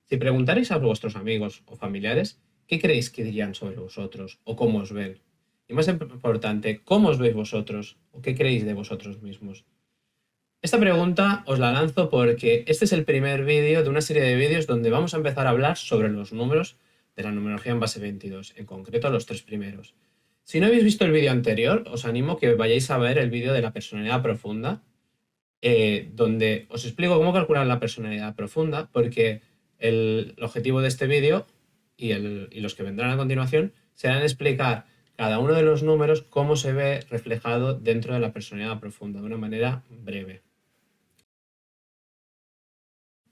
Si preguntarais a vuestros amigos o familiares, ¿qué creéis que dirían sobre vosotros o cómo os ven? Y más importante, ¿cómo os veis vosotros o qué creéis de vosotros mismos? Esta pregunta os la lanzo porque este es el primer vídeo de una serie de vídeos donde vamos a empezar a hablar sobre los números de la numerología en base 22, en concreto los tres primeros. Si no habéis visto el vídeo anterior, os animo que vayáis a ver el vídeo de la personalidad profunda, donde os explico cómo calcular la personalidad profunda, porque el objetivo de este vídeo y los que vendrán a continuación serán explicar cada uno de los números cómo se ve reflejado dentro de la personalidad profunda de una manera breve.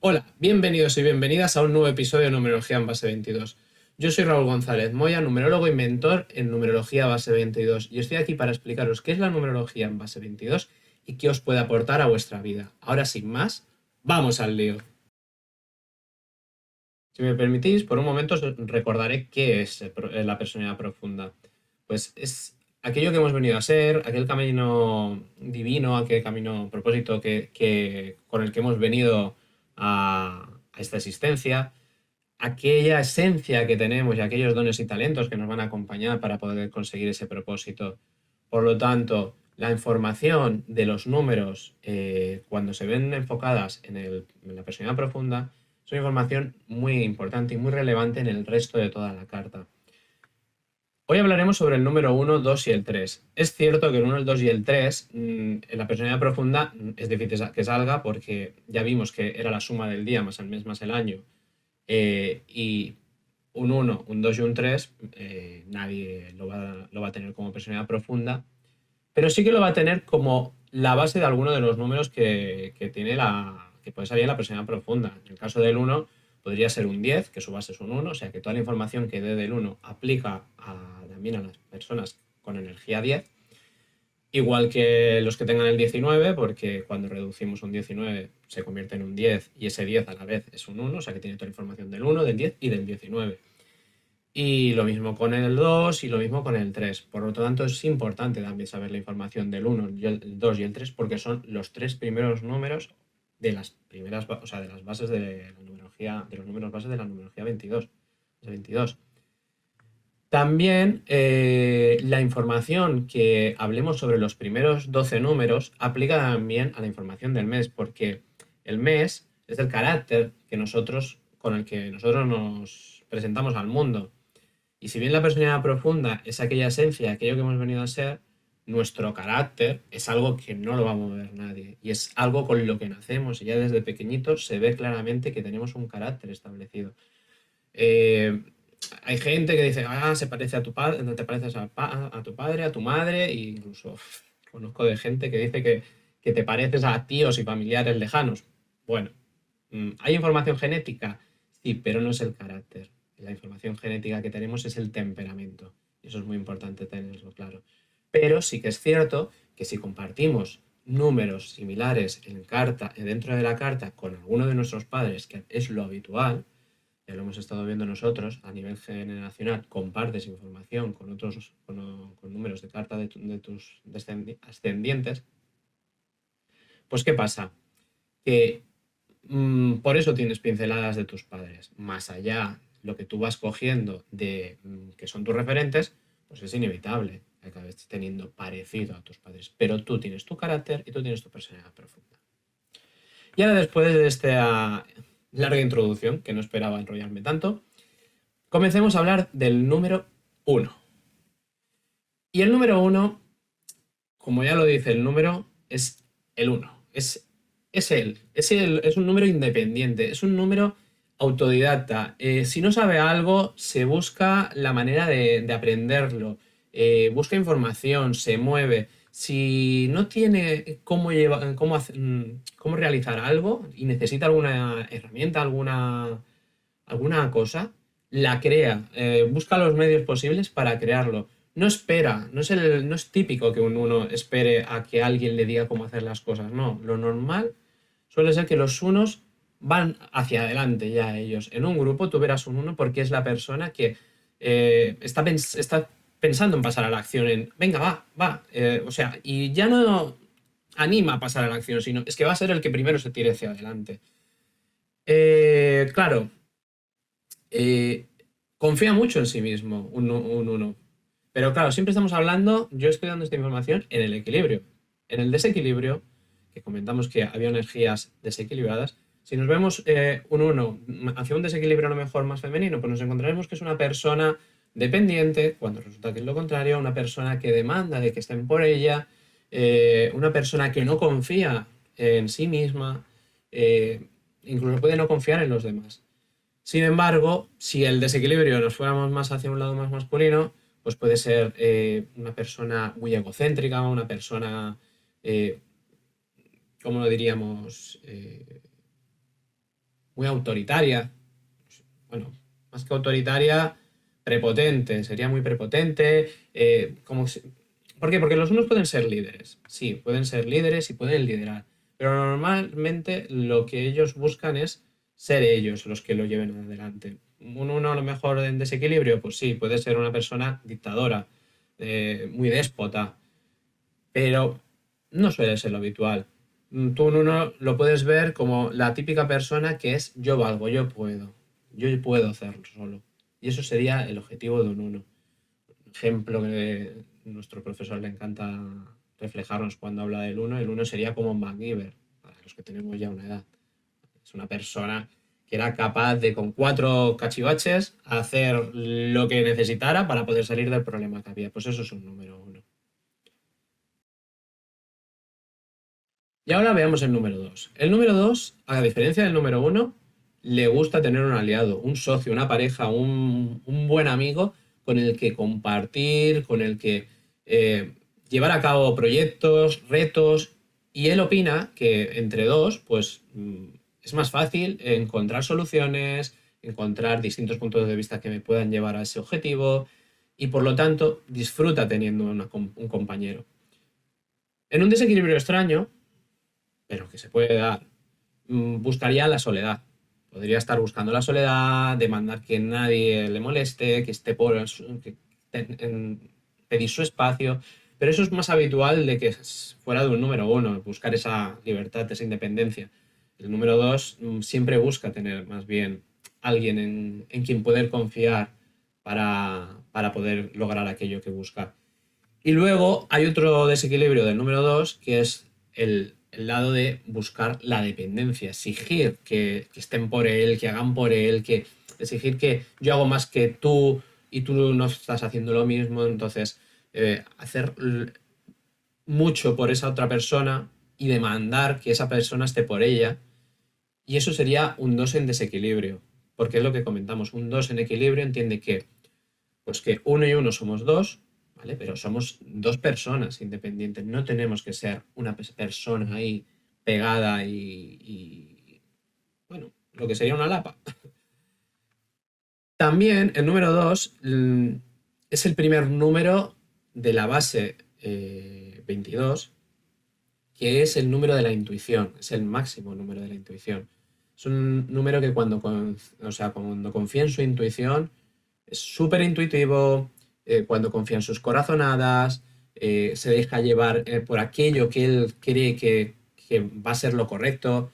Hola, bienvenidos y bienvenidas a un nuevo episodio de Numerología en Base 22. Yo soy Raúl González Moya, numerólogo y mentor en Numerología Base 22, y estoy aquí para explicaros qué es la numerología en Base 22 y qué os puede aportar a vuestra vida. Ahora, sin más, ¡vamos al lío! Si me permitís, por un momento os recordaré qué es la personalidad profunda. Pues es aquello que hemos venido a ser, aquel camino divino, aquel camino propósito con el que hemos venido a esta existencia, aquella esencia que tenemos y aquellos dones y talentos que nos van a acompañar para poder conseguir ese propósito. Por lo tanto, la información de los números, cuando se ven enfocadas en la personalidad profunda, es una información muy importante y muy relevante en el resto de toda la carta. Hoy hablaremos sobre el número 1, 2 y el 3. Es cierto que el 1, el 2 y el 3 en la personalidad profunda es difícil que salga porque ya vimos que era la suma del día más el mes más el año. Y un 1, un 2 y un 3 nadie lo va a tener como personalidad profunda, pero sí que lo va a tener como la base de alguno de los números que tiene que puede salir en la personalidad profunda. En el caso del 1 podría ser un 10, que su base es un 1, o sea que toda la información que dé del 1 aplica también a las personas con energía 10, igual que los que tengan el 19, porque cuando reducimos un 19 se convierte en un 10 y ese 10 a la vez es un 1, o sea que tiene toda la información del 1, del 10 y del 19. Y lo mismo con el 2 y lo mismo con el 3. Por lo tanto, es importante también saber la información del 1, el 2 y el 3 porque son los tres primeros números de las primeras, o sea, de las bases de la numerología, de los números bases de la numerología 22. También la información que hablemos sobre los primeros 12 números aplica también a la información del mes, porque el mes es el carácter con el que nosotros nos presentamos al mundo. Y si bien la personalidad profunda es aquella esencia, aquello que hemos venido a ser, nuestro carácter es algo que no lo va a mover nadie. Y es algo con lo que nacemos. Y ya desde pequeñitos se ve claramente que tenemos un carácter establecido. Eh, Hay gente que dice, se parece a tu padre, no te pareces a tu padre, a tu madre, e incluso conozco de gente que dice que te pareces a tíos y familiares lejanos. Bueno, ¿hay información genética? Sí, pero no es el carácter. La información genética que tenemos es el temperamento. Y eso es muy importante tenerlo claro. Pero sí que es cierto que si compartimos números similares dentro de la carta con alguno de nuestros padres, que es lo habitual, ya lo hemos estado viendo nosotros a nivel generacional, compartes información con otros con números de carta de tus ascendientes, pues ¿qué pasa? Que por eso tienes pinceladas de tus padres. Más allá, lo que tú vas cogiendo de que son tus referentes, pues es inevitable que acabes teniendo parecido a tus padres. Pero tú tienes tu carácter y tú tienes tu personalidad profunda. Y ahora, después de esta larga introducción, que no esperaba enrollarme tanto, comencemos a hablar del número 1. Y el número 1, como ya lo dice el número, es el 1. Es él. Es un número independiente. Es un número autodidacta. Si no sabe algo, se busca la manera de aprenderlo. Busca información, se mueve. Si no tiene cómo realizar algo y necesita alguna herramienta, alguna cosa, la crea, busca los medios posibles para crearlo. No espera, no es típico que uno espere a que alguien le diga cómo hacer las cosas, no. Lo normal suele ser que los unos van hacia adelante ya ellos. En un grupo tú verás un uno porque es la persona que está pensando en pasar a la acción, en, venga, va, o sea, y ya no anima a pasar a la acción, sino es que va a ser el que primero se tire hacia adelante. Claro, eh, confía mucho en sí mismo, un uno. Pero claro, siempre estamos hablando, yo estoy dando esta información en el equilibrio. En el desequilibrio, que comentamos que había energías desequilibradas, si nos vemos un uno hacia un desequilibrio a lo mejor más femenino, pues nos encontraremos que es una persona dependiente, cuando resulta que es lo contrario, una persona que demanda de que estén por ella, una persona que no confía en sí misma, eh, incluso puede no confiar en los demás. Sin embargo, si el desequilibrio nos fuéramos más hacia un lado más masculino, pues puede ser una persona muy egocéntrica, una persona, eh, ¿cómo lo diríamos? Muy autoritaria. Bueno, más que autoritaria, prepotente, sería muy prepotente. ¿Por qué? Porque los unos pueden ser líderes, sí, pueden ser líderes y pueden liderar, pero normalmente lo que ellos buscan es ser ellos los que lo lleven adelante. Un uno a lo mejor en desequilibrio, pues sí, puede ser una persona dictadora, muy déspota, pero no suele ser lo habitual. Tú en uno lo puedes ver como la típica persona que es yo valgo, yo puedo hacerlo solo. Y eso sería el objetivo de un uno. Ejemplo que nuestro profesor le encanta reflejarnos cuando habla del uno, el uno sería como un MacGyver, para los que tenemos ya una edad. Es una persona que era capaz de con cuatro cachivaches hacer lo que necesitara para poder salir del problema que había. Pues eso es un número uno. Y ahora veamos el número 2. El número 2, a diferencia del número uno, le gusta tener un aliado, un socio, una pareja, un buen amigo con el que compartir, con el que eh, llevar a cabo proyectos, retos. Y él opina que entre dos, pues es más fácil encontrar soluciones, encontrar distintos puntos de vista que me puedan llevar a ese objetivo y por lo tanto disfruta teniendo un compañero. En un desequilibrio extraño, pero que se puede dar, buscaría la soledad. Podría estar buscando la soledad, demandar que nadie le moleste, que esté pedir su espacio, pero eso es más habitual de que fuera de un número uno, buscar esa libertad, esa independencia. El número dos siempre busca tener más bien alguien en quien poder confiar para poder lograr aquello que busca. Y luego hay otro desequilibrio del número dos, que es el lado de buscar la dependencia, exigir que estén por él, que hagan por él, que exigir que yo hago más que tú y tú no estás haciendo lo mismo, entonces hacer mucho por esa otra persona y demandar que esa persona esté por ella. Y eso sería un 2 en desequilibrio, porque es lo que comentamos, un 2 en equilibrio entiende que pues que uno y uno somos dos, ¿vale? Pero somos dos personas independientes. No tenemos que ser una persona ahí pegada bueno, lo que sería una lapa. También el número dos es el primer número de la base 22, que es el número de la intuición, es el máximo número de la intuición. Es un número que o sea, cuando confía en su intuición, es súper intuitivo, cuando confía en sus corazonadas, se deja llevar por aquello que él cree que va a ser lo correcto.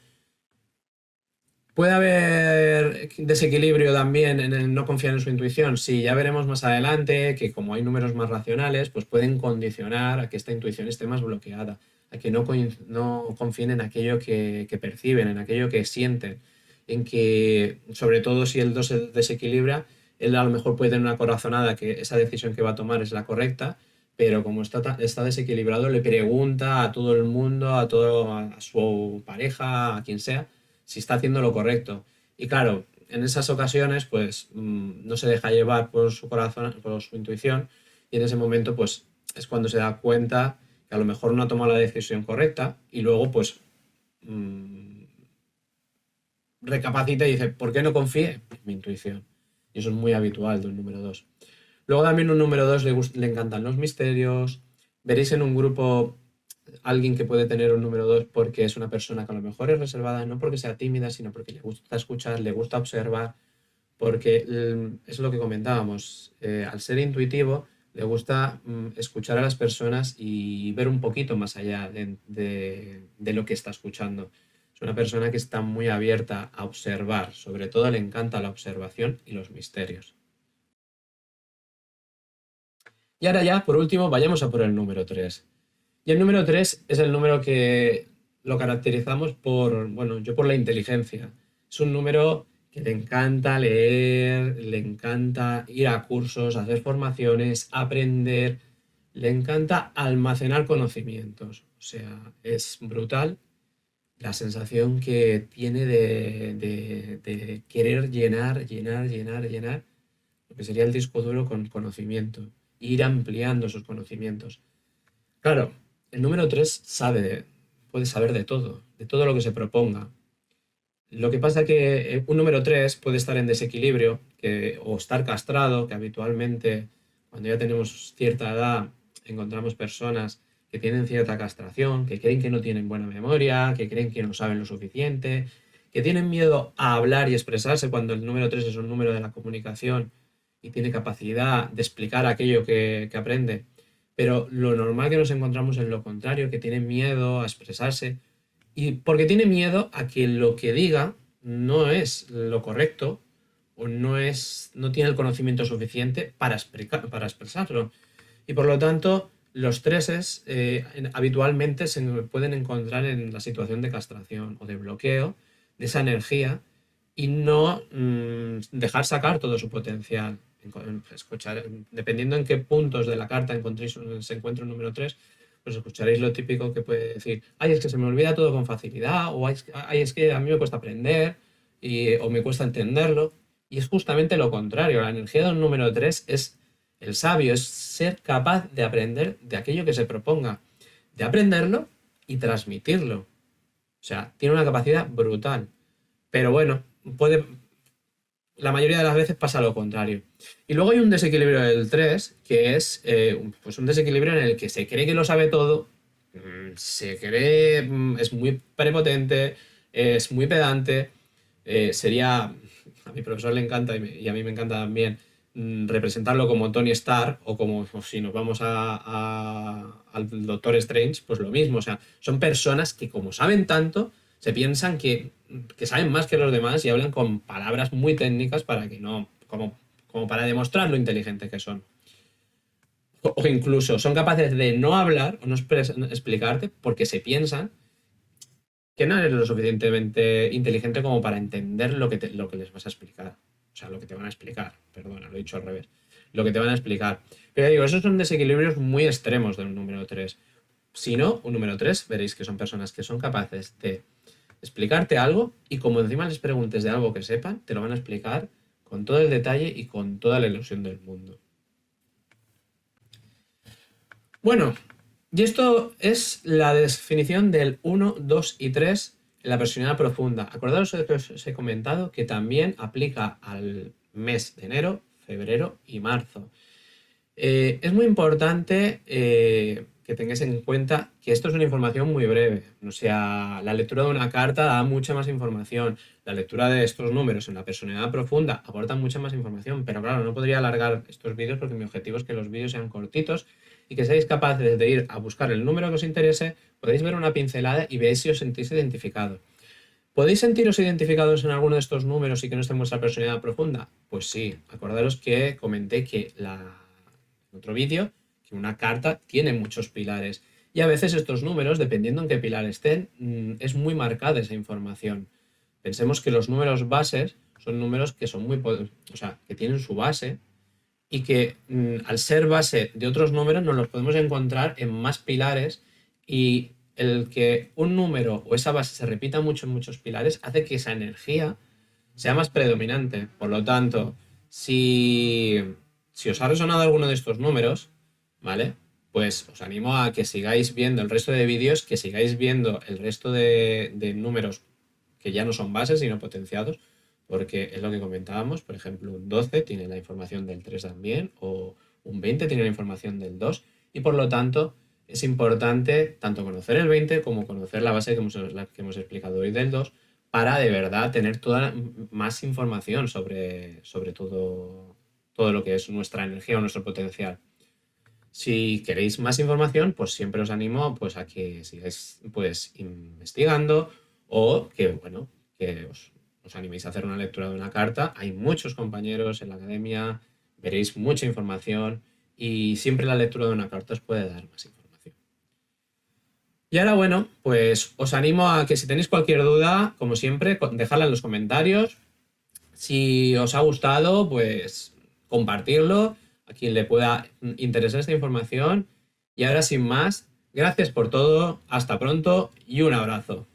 Puede haber desequilibrio también en el no confiar en su intuición. Sí, ya veremos más adelante que como hay números más racionales, pues pueden condicionar a que esta intuición esté más bloqueada, a que no confíen en aquello que perciben, en aquello que sienten, en que, sobre todo si el 2 se desequilibra, él a lo mejor puede tener una corazonada que esa decisión que va a tomar es la correcta, pero como está desequilibrado, le pregunta a todo el mundo, a su pareja, a quien sea, si está haciendo lo correcto. Y claro, en esas ocasiones, pues no se deja llevar por su corazón, por su intuición, y en ese momento, pues es cuando se da cuenta que a lo mejor no ha tomado la decisión correcta, y luego, pues mmm, recapacita y dice, ¿por qué no confié? En mi intuición. Y eso es muy habitual de un número 2. Luego también un número 2 le encantan los misterios. Veréis en un grupo alguien que puede tener un número 2 porque es una persona que a lo mejor es reservada, no porque sea tímida, sino porque le gusta escuchar, le gusta observar, porque es lo que comentábamos, al ser intuitivo le gusta escuchar a las personas y ver un poquito más allá de lo que está escuchando. Es Es una persona que está muy abierta a observar, sobre todo le encanta la observación y los misterios. Y ahora ya, por último, vayamos a por el número 3. Y el número 3 es el número que lo caracterizamos por, bueno, yo por la inteligencia. Es un número que le encanta leer, le encanta ir a cursos, hacer formaciones, aprender, le encanta almacenar conocimientos. O sea, es brutal la sensación que tiene de querer llenar, llenar, llenar, llenar lo que sería el disco duro con conocimiento, e ir ampliando sus conocimientos. Claro, el número 3 puede saber de todo lo que se proponga. Lo que pasa es que un número 3 puede estar en desequilibrio o estar castrado, que habitualmente cuando ya tenemos cierta edad encontramos personas que tienen cierta castración, que creen que no tienen buena memoria, que creen que no saben lo suficiente, que tienen miedo a hablar y expresarse cuando el número 3 es un número de la comunicación y tiene capacidad de explicar aquello que aprende. Pero lo normal que nos encontramos es lo contrario, que tienen miedo a expresarse y porque tiene miedo a que lo que diga no es lo correcto o no tiene el conocimiento suficiente para expresarlo. Y por lo tanto, los treses habitualmente se pueden encontrar en la situación de castración o de bloqueo de esa energía y no dejar sacar todo su potencial. Escuchar, dependiendo en qué puntos de la carta se encuentra el número 3, pues escucharéis lo típico que puede decir, ay, es que se me olvida todo con facilidad, o ay, es que a mí me cuesta aprender, o me cuesta entenderlo. Y es justamente lo contrario, la energía de un número 3 es el sabio, es ser capaz de aprender de aquello que se proponga, de aprenderlo y transmitirlo. O sea, tiene una capacidad brutal. Pero bueno, la mayoría de las veces pasa lo contrario. Y luego hay un desequilibrio del 3 que es pues un desequilibrio en el que se cree que lo sabe todo, se cree, es muy prepotente, es muy pedante, sería, a mi profesor le encanta y a mí me encanta también representarlo como Tony Stark o como si nos vamos al Doctor Strange, pues lo mismo, o sea, son personas que como saben tanto, se piensan que saben más que los demás y hablan con palabras muy técnicas para que no, como para demostrar lo inteligente que son. O incluso son capaces de no hablar o no explicarte porque se piensan que no eres lo suficientemente inteligente como para entender lo que les vas a explicar. O sea, lo que te van a explicar. Perdona, lo he dicho al revés. Lo que te van a explicar. Pero digo, esos son desequilibrios muy extremos de un número 3. Si no, un número 3 veréis que son personas que son capaces de explicarte algo y como encima les preguntes de algo que sepan, te lo van a explicar con todo el detalle y con toda la ilusión del mundo. Bueno, y esto es la definición del 1, 2 y 3 en la personalidad profunda. Acordaros de que os he comentado que también aplica al mes de enero, febrero y marzo. Es muy importante que tengáis en cuenta que esto es una información muy breve. O sea, la lectura de una carta da mucha más información. La lectura de estos números en la personalidad profunda aporta mucha más información. Pero claro, no podría alargar estos vídeos porque mi objetivo es que los vídeos sean cortitos y que seáis capaces de ir a buscar el número que os interese, podéis ver una pincelada y veis si os sentís identificados. ¿Podéis sentiros identificados en alguno de estos números y que no esté en vuestra personalidad profunda? Pues sí, acordaros que comenté que en otro vídeo que una carta tiene muchos pilares y a veces estos números, dependiendo en qué pilar estén, es muy marcada esa información. Pensemos que los números bases son números que son o sea, que tienen su base y que al ser base de otros números nos los podemos encontrar en más pilares y el que un número o esa base se repita mucho en muchos pilares hace que esa energía sea más predominante. Por lo tanto, si os ha resonado alguno de estos números, ¿vale? Pues os animo a que sigáis viendo el resto de vídeos, que sigáis viendo el resto de números que ya no son bases, sino potenciados, porque es lo que comentábamos, por ejemplo, un 12 tiene la información del 3 también, o un 20 tiene la información del 2, y por lo tanto es importante tanto conocer el 20 como conocer la base la que hemos explicado hoy del 2, para de verdad tener más información sobre todo lo que es nuestra energía o nuestro potencial. Si queréis más información, pues siempre os animo pues, a que sigáis pues, investigando o que, bueno, que os animéis a hacer una lectura de una carta. Hay muchos compañeros en la academia, veréis mucha información y siempre la lectura de una carta os puede dar más información. Y ahora, bueno, pues os animo a que si tenéis cualquier duda, como siempre, dejadla en los comentarios. Si os ha gustado, pues compartirlo a quien le pueda interesar esta información. Y ahora, sin más, gracias por todo, hasta pronto y un abrazo.